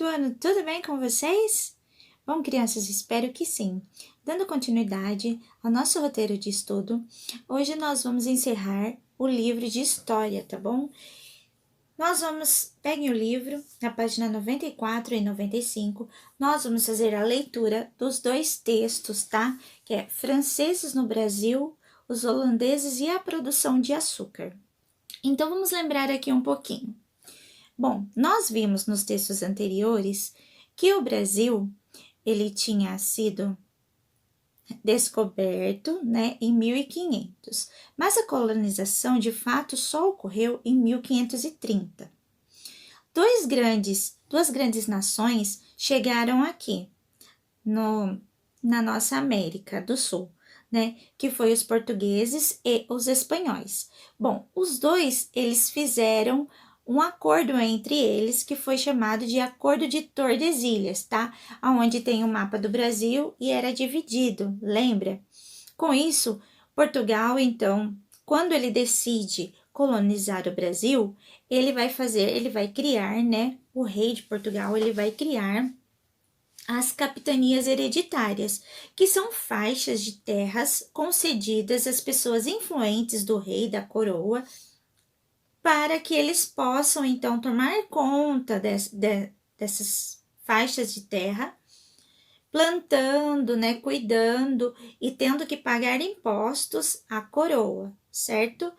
quarto ano, tudo bem com vocês? Bom, crianças, espero que sim. Dando continuidade ao nosso roteiro de estudo, hoje nós vamos encerrar o livro de história, tá bom? Peguem o livro, na página 94 e 95, nós vamos fazer a leitura dos dois textos, tá? Que é Franceses no Brasil, os holandeses e a produção de açúcar. Então, vamos lembrar aqui um pouquinho. Bom, nós vimos nos textos anteriores que o Brasil, ele tinha sido descoberto, né, em 1500, mas a colonização de fato só ocorreu em 1530. Duas grandes nações chegaram aqui na nossa América do Sul, né, que foi os portugueses e os espanhóis. Bom, os dois, eles fizeram um acordo entre eles que foi chamado de Acordo de Tordesilhas, tá? Onde tem o mapa do Brasil e era dividido, lembra? Com isso, Portugal, então, quando ele decide colonizar o Brasil, ele vai criar, né? O rei de Portugal, ele vai criar as capitanias hereditárias, que são faixas de terras concedidas às pessoas influentes do rei, da coroa, para que eles possam, então, tomar conta dessas faixas de terra, plantando, né, cuidando e tendo que pagar impostos à coroa, certo?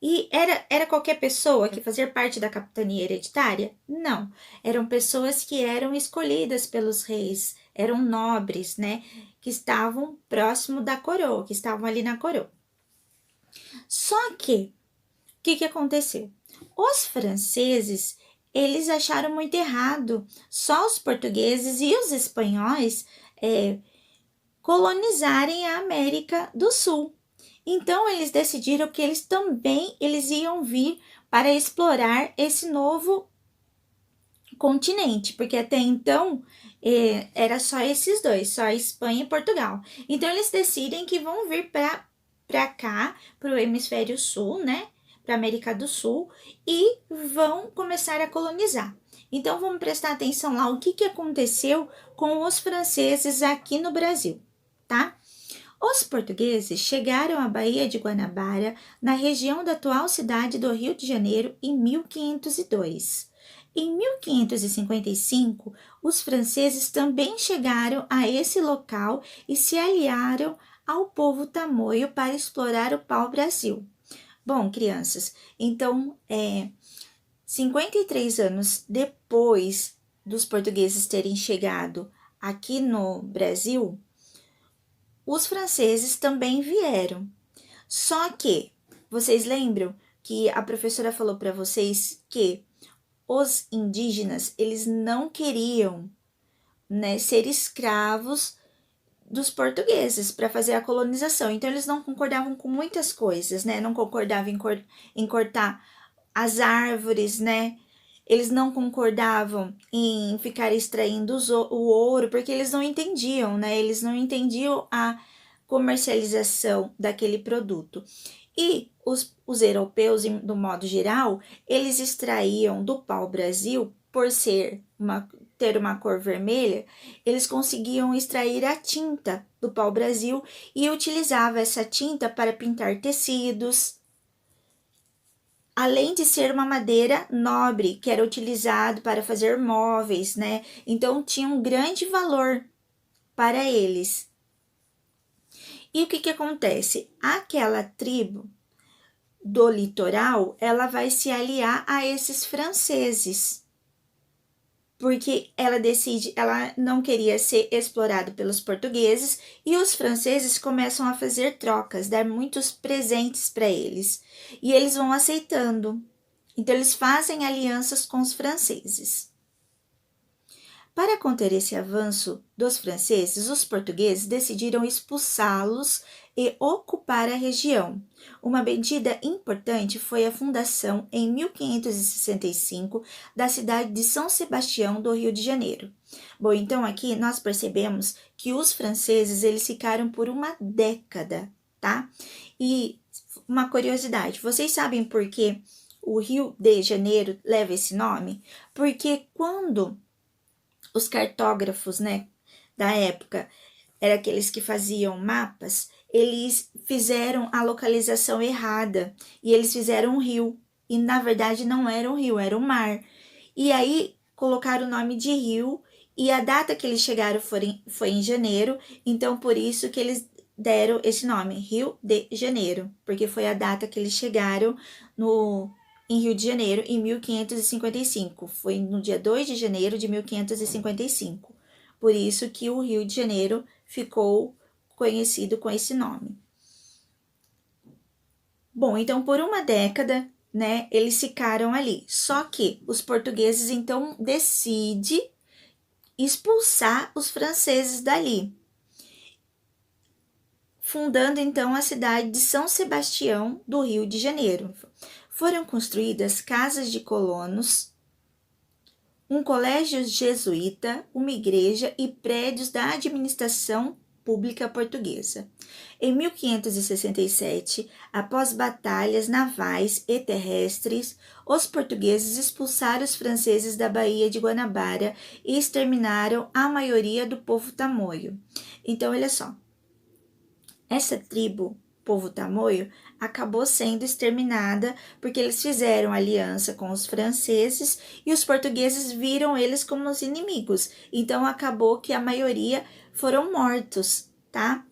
E era qualquer pessoa que fazia parte da capitania hereditária? Não, eram pessoas que eram escolhidas pelos reis, eram nobres, né, que estavam próximo da coroa, que estavam ali na coroa. Só que o que aconteceu? Os franceses, eles acharam muito errado só os portugueses e os espanhóis colonizarem a América do Sul. Então, eles decidiram que eles iam vir para explorar esse novo continente, porque até então era só esses dois, só a Espanha e Portugal. Então, eles decidem que vão vir para cá, para o hemisfério sul, né? Para a América do Sul, e vão começar a colonizar. Então, vamos prestar atenção lá o que aconteceu com os franceses aqui no Brasil, tá? Os portugueses chegaram à Baía de Guanabara, na região da atual cidade do Rio de Janeiro, em 1502. Em 1555, os franceses também chegaram a esse local e se aliaram ao povo tamoio para explorar o pau-brasil. Bom, crianças, então, 53 anos depois dos portugueses terem chegado aqui no Brasil, os franceses também vieram. Só que, vocês lembram que a professora falou para vocês que os indígenas, eles não queriam, né, ser escravos dos portugueses para fazer a colonização. Então, eles não concordavam com muitas coisas, né? Não concordavam em cortar as árvores, né? Eles não concordavam em ficar extraindo o ouro, porque eles não entendiam, né? Eles não entendiam a comercialização daquele produto. E os europeus, do modo geral, eles extraíam do pau-brasil, por ter uma cor vermelha, eles conseguiam extrair a tinta do pau-brasil e utilizavam essa tinta para pintar tecidos, além de ser uma madeira nobre, que era utilizado para fazer móveis, né? Então, tinha um grande valor para eles. E o que acontece? Aquela tribo do litoral, ela vai se aliar a esses franceses, porque ela não queria ser explorado pelos portugueses, e os franceses começam a fazer trocas, dar muitos presentes para eles, e eles vão aceitando. Então, eles fazem alianças com os franceses. Para conter esse avanço dos franceses, os portugueses decidiram expulsá-los e ocupar a região. Uma medida importante foi a fundação, em 1565, da cidade de São Sebastião, do Rio de Janeiro. Bom, então aqui nós percebemos que os franceses, eles ficaram por uma década, tá? E uma curiosidade, vocês sabem por que o Rio de Janeiro leva esse nome? Porque quando os cartógrafos, né, da época, eram aqueles que faziam mapas, eles fizeram a localização errada e eles fizeram um rio. E na verdade não era um rio, era um mar. E aí colocaram o nome de rio e a data que eles chegaram foi em janeiro, então por isso que eles deram esse nome, Rio de Janeiro, porque foi a data que eles chegaram em Rio de Janeiro em 1555. Foi no dia 2 de janeiro de 1555. Por isso que o Rio de Janeiro ficou conhecido com esse nome. Bom, então por uma década, né, eles ficaram ali. Só que os portugueses então decidem expulsar os franceses dali, fundando então a cidade de São Sebastião do Rio de Janeiro. Foram construídas casas de colonos, um colégio jesuíta, uma igreja e prédios da administração pública portuguesa. Em 1567, após batalhas navais e terrestres, os portugueses expulsaram os franceses da Baía de Guanabara e exterminaram a maioria do povo tamoio. Então, olha só, essa tribo, povo tamoio, acabou sendo exterminada porque eles fizeram aliança com os franceses e os portugueses viram eles como os inimigos. Então, acabou que a maioria foram mortos, tá?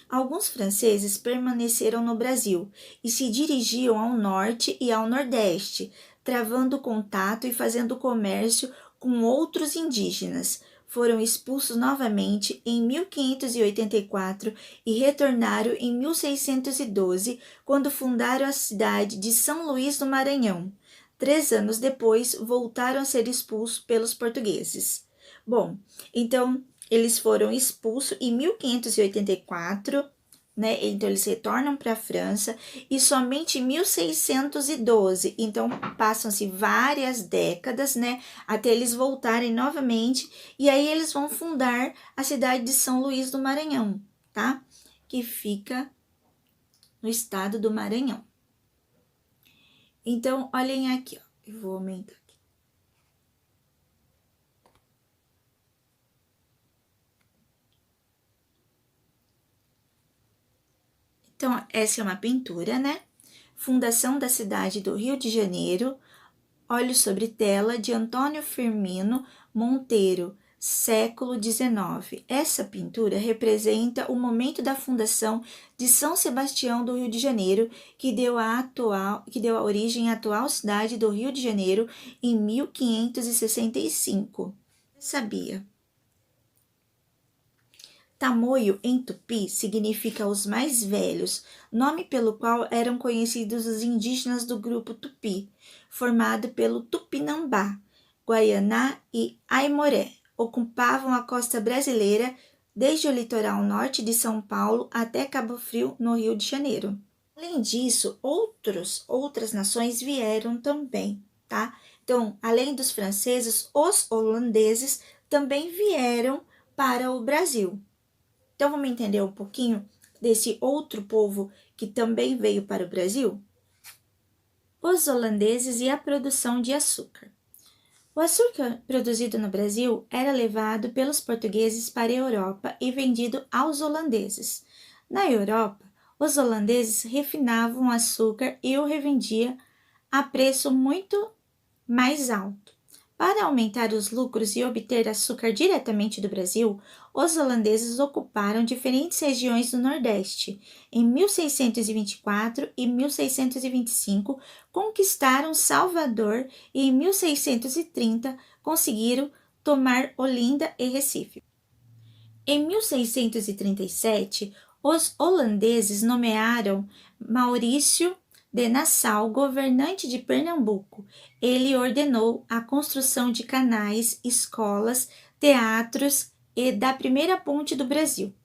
Alguns franceses permaneceram no Brasil e se dirigiam ao norte e ao nordeste, travando contato e fazendo comércio com outros indígenas. Foram expulsos novamente em 1584 e retornaram em 1612, quando fundaram a cidade de São Luís do Maranhão. 3 anos depois, voltaram a ser expulsos pelos portugueses. Bom, então eles foram expulsos em 1584, né? Então eles retornam para a França e somente em 1612, então passam-se várias décadas, né, até eles voltarem novamente e aí eles vão fundar a cidade de São Luís do Maranhão, tá? Que fica no estado do Maranhão. Então, olhem aqui, ó, eu vou aumentar. Então, essa é uma pintura, né? Fundação da cidade do Rio de Janeiro, óleo sobre tela de Antônio Firmino Monteiro, século XIX. Essa pintura representa o momento da fundação de São Sebastião do Rio de Janeiro, que deu a origem à atual cidade do Rio de Janeiro em 1565. Sabia? Tamoio, em tupi, significa os mais velhos, nome pelo qual eram conhecidos os indígenas do grupo tupi, formado pelo Tupinambá, Guaianá e Aimoré. Ocupavam a costa brasileira desde o litoral norte de São Paulo até Cabo Frio, no Rio de Janeiro. Além disso, outras nações vieram também, tá? Então, além dos franceses, os holandeses também vieram para o Brasil. Então, vamos entender um pouquinho desse outro povo que também veio para o Brasil? Os holandeses e a produção de açúcar. O açúcar produzido no Brasil era levado pelos portugueses para a Europa e vendido aos holandeses. Na Europa, os holandeses refinavam o açúcar e o revendiam a preço muito mais alto. Para aumentar os lucros e obter açúcar diretamente do Brasil, os holandeses ocuparam diferentes regiões do Nordeste. Em 1624 e 1625, conquistaram Salvador e em 1630 conseguiram tomar Olinda e Recife. Em 1637, os holandeses nomearam Maurício de Nassau governante de Pernambuco. Ele ordenou a construção de canais, escolas, teatros e da primeira ponte do Brasil.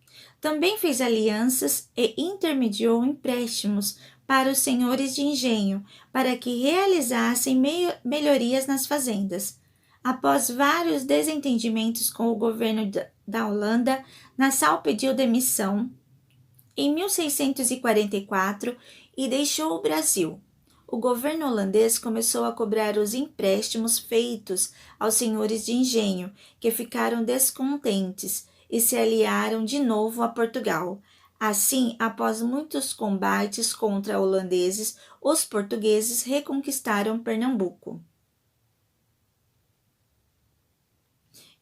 Também fez alianças e intermediou empréstimos para os senhores de engenho, para que realizassem melhorias nas fazendas. Após vários desentendimentos com o governo da Holanda, Nassau pediu demissão em 1644 e deixou o Brasil. o governo holandês começou a cobrar os empréstimos feitos aos senhores de engenho, que ficaram descontentes e se aliaram de novo a Portugal. Assim, após muitos combates contra holandeses, os portugueses reconquistaram Pernambuco.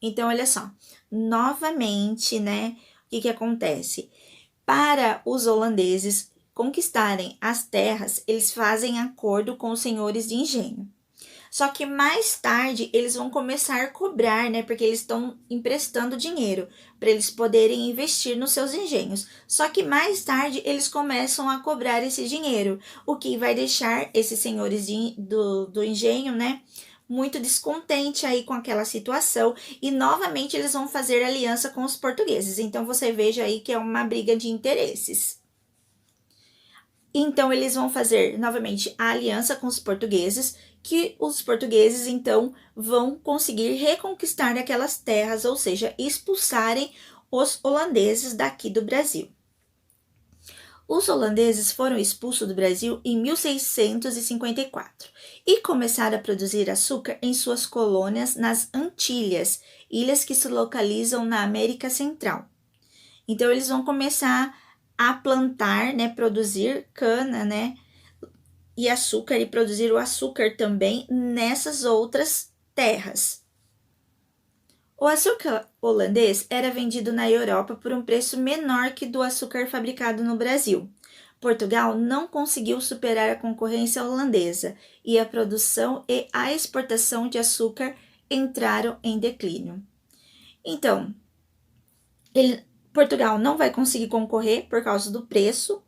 Então, olha só, novamente, né, o que acontece? Para os holandeses conquistarem as terras, eles fazem acordo com os senhores de engenho. Só que mais tarde eles vão começar a cobrar, né? Porque eles estão emprestando dinheiro para eles poderem investir nos seus engenhos. Só que mais tarde eles começam a cobrar esse dinheiro, o que vai deixar esses senhores do engenho, né? Muito descontente aí com aquela situação e novamente eles vão fazer aliança com os portugueses. Então você veja aí que é uma briga de interesses. Então eles vão fazer novamente a aliança com os portugueses, que os portugueses então vão conseguir reconquistar aquelas terras, ou seja, expulsarem os holandeses daqui do Brasil. Os holandeses foram expulsos do Brasil em 1654 e começaram a produzir açúcar em suas colônias nas Antilhas, ilhas que se localizam na América Central. Então eles vão começar a plantar, né, produzir cana, né, e açúcar e produzir o açúcar também nessas outras terras. O açúcar holandês era vendido na Europa por um preço menor que do açúcar fabricado no Brasil. Portugal não conseguiu superar a concorrência holandesa e a produção e a exportação de açúcar entraram em declínio. Então, Portugal não vai conseguir concorrer por causa do preço,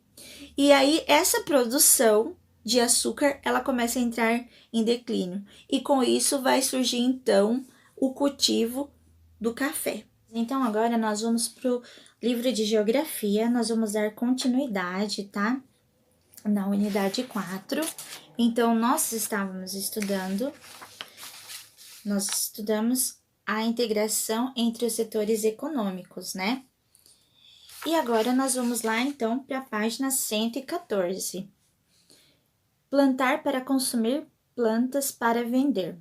e aí essa produção de açúcar ela começa a entrar em declínio, e com isso vai surgir então o cultivo do café. Então agora nós vamos para o livro de geografia, nós vamos dar continuidade, tá? Na unidade 4. Então nós estudamos a integração entre os setores econômicos, né? E agora nós vamos lá então para a página 114. Plantar para consumir, plantas para vender.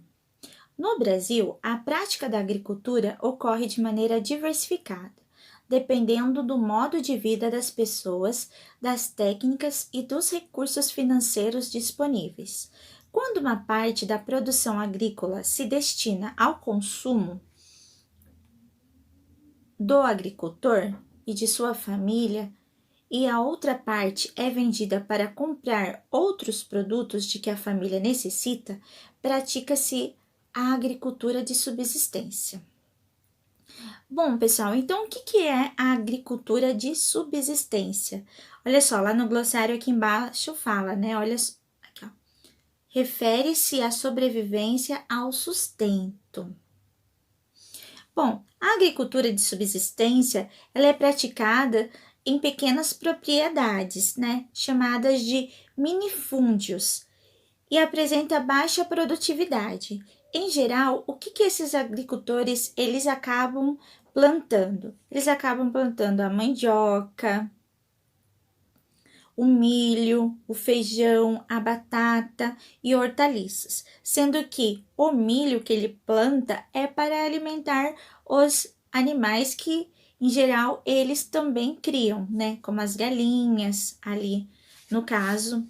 No Brasil, a prática da agricultura ocorre de maneira diversificada, dependendo do modo de vida das pessoas, das técnicas e dos recursos financeiros disponíveis. Quando uma parte da produção agrícola se destina ao consumo do agricultor e de sua família, e a outra parte é vendida para comprar outros produtos de que a família necessita, pratica-se a agricultura de subsistência. Bom, pessoal, então o que é a agricultura de subsistência? Olha só, lá no glossário aqui embaixo fala, né? Olha aqui, ó. Refere-se à sobrevivência ao sustento. Bom, a agricultura de subsistência, ela é praticada em pequenas propriedades, né? Chamadas de minifúndios, e apresenta baixa produtividade. Em geral, o que esses agricultores eles acabam plantando? Eles acabam plantando a mandioca, o milho, o feijão, a batata e hortaliças, sendo que o milho que ele planta é para alimentar os animais que, em geral, eles também criam, né? Como as galinhas ali, no caso,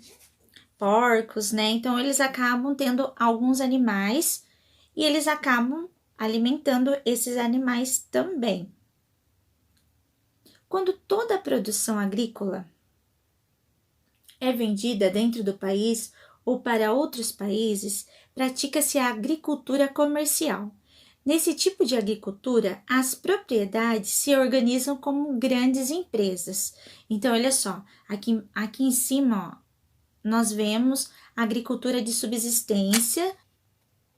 porcos, né? Então, eles acabam tendo alguns animais e eles acabam alimentando esses animais também. Quando toda a produção agrícola é vendida dentro do país ou para outros países, pratica-se a agricultura comercial. Nesse tipo de agricultura, as propriedades se organizam como grandes empresas. Então, olha só, aqui em cima, ó, nós vemos a agricultura de subsistência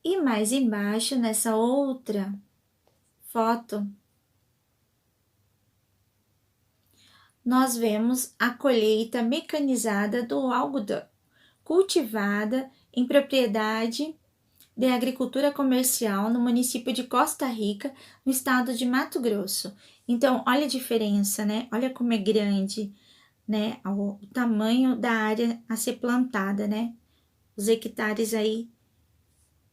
e mais embaixo, nessa outra foto, nós vemos a colheita mecanizada do algodão, cultivada em propriedade de agricultura comercial no município de Costa Rica, no estado de Mato Grosso. Então, olha a diferença, né? Olha como é grande, né? O tamanho da área a ser plantada, né? os hectares aí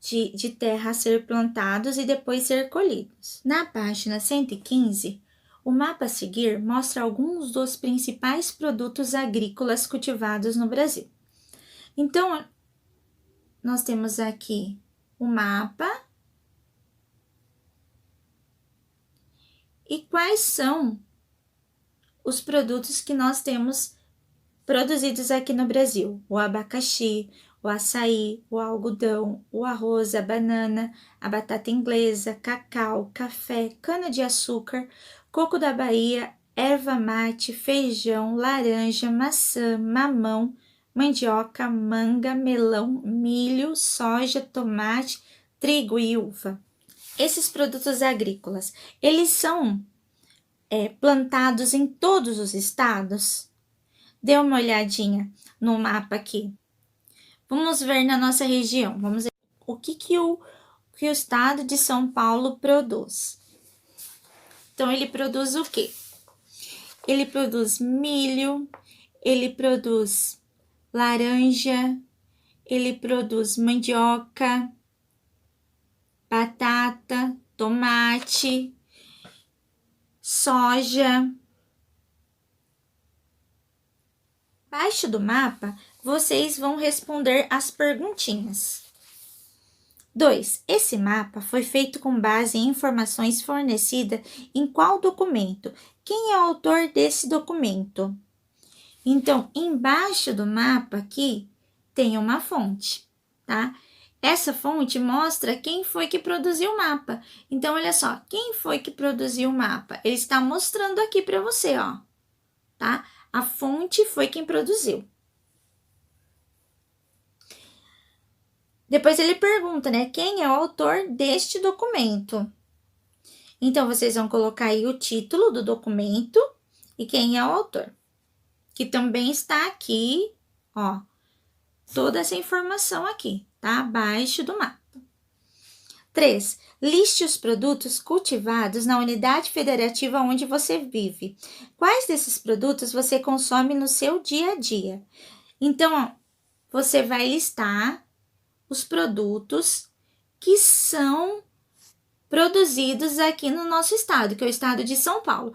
de terra a ser plantados e depois ser colhidos. Na página 115, o mapa a seguir mostra alguns dos principais produtos agrícolas cultivados no Brasil. Então, nós temos aqui o mapa e quais são os produtos que nós temos produzidos aqui no Brasil: o abacaxi, o açaí, o algodão, o arroz, a banana, a batata inglesa, cacau, café, cana-de-açúcar, coco da Bahia, erva mate, feijão, laranja, maçã, mamão, mandioca, manga, melão, milho, soja, tomate, trigo e uva. Esses produtos agrícolas, eles são plantados em todos os estados? Dê uma olhadinha no mapa aqui. Vamos ver na nossa região. Vamos ver o que o estado de São Paulo produz. Então, ele produz o quê? Ele produz milho, ele produz laranja, ele produz mandioca, batata, tomate, soja. Abaixo do mapa, vocês vão responder as perguntinhas. 2. Esse mapa foi feito com base em informações fornecidas em qual documento? Quem é o autor desse documento? Então, embaixo do mapa aqui, tem uma fonte, tá? Essa fonte mostra quem foi que produziu o mapa. Então, olha só, quem foi que produziu o mapa? Ele está mostrando aqui para você, ó, tá? A fonte foi quem produziu. Depois ele pergunta, né? Quem é o autor deste documento? Então, vocês vão colocar aí o título do documento e quem é o autor. Que também está aqui, ó. Toda essa informação aqui, tá? Abaixo do mapa. 3. Liste os produtos cultivados na unidade federativa onde você vive. Quais desses produtos você consome no seu dia a dia? Então, ó, você vai listar os produtos que são produzidos aqui no nosso estado, que é o estado de São Paulo.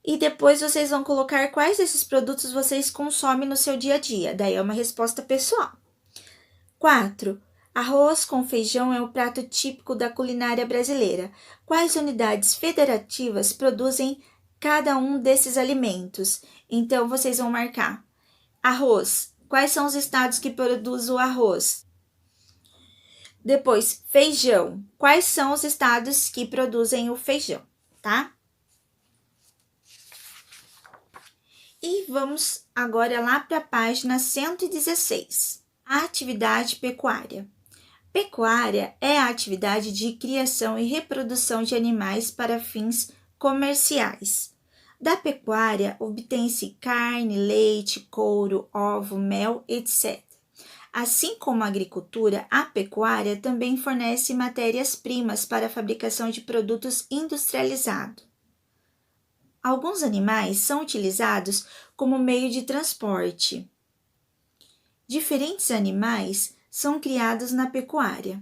E depois vocês vão colocar quais desses produtos vocês consomem no seu dia a dia. Daí é uma resposta pessoal. 4. Arroz com feijão é o prato típico da culinária brasileira. Quais unidades federativas produzem cada um desses alimentos? Então, vocês vão marcar arroz. Quais são os estados que produzem o arroz? Depois, feijão. Quais são os estados que produzem o feijão, tá? E vamos agora lá para a página 116. A atividade pecuária. Pecuária é a atividade de criação e reprodução de animais para fins comerciais. Da pecuária, obtém-se carne, leite, couro, ovo, mel, etc. Assim como a agricultura, a pecuária também fornece matérias-primas para a fabricação de produtos industrializados. Alguns animais são utilizados como meio de transporte. Diferentes animais são criados na pecuária.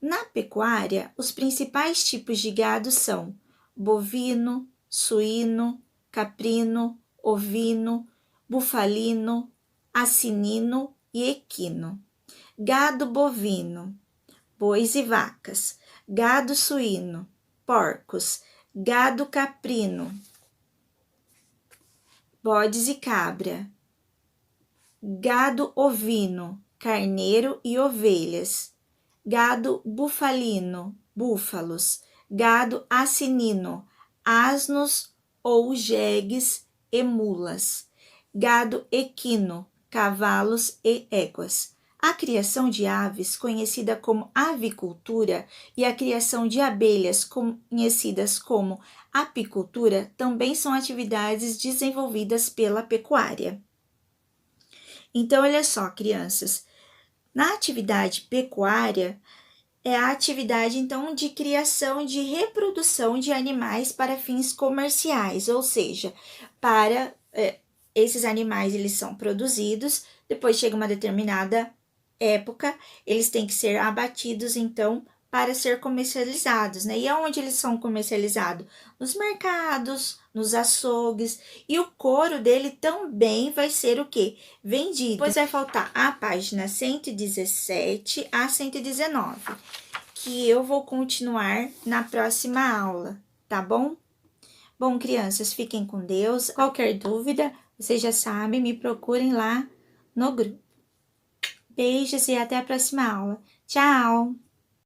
Na pecuária, os principais tipos de gado são bovino, suíno, caprino, ovino, bufalino, asinino e equino. Gado bovino, bois e vacas. Gado suíno, porcos. Gado caprino, bodes e cabra. Gado ovino, carneiro e ovelhas. Gado bufalino, búfalos. Gado asinino, asnos ou jegues e mulas. Gado equino, cavalos e éguas. A criação de aves, conhecida como avicultura, e a criação de abelhas, conhecidas como apicultura, também são atividades desenvolvidas pela pecuária. Então, olha só, crianças, na atividade pecuária, é a atividade, então, de criação e de reprodução de animais para fins comerciais, ou seja, para esses animais, eles são produzidos, depois chega uma determinada época, eles têm que ser abatidos, então, para ser comercializados, né? E aonde eles são comercializados? Nos mercados, nos açougues, e o couro dele também vai ser o quê? Vendido. Depois vai faltar a página 117 a 119, que eu vou continuar na próxima aula, tá bom? Bom, crianças, fiquem com Deus. Qualquer dúvida, vocês já sabem, me procurem lá no grupo. Beijos e até a próxima aula. Tchau!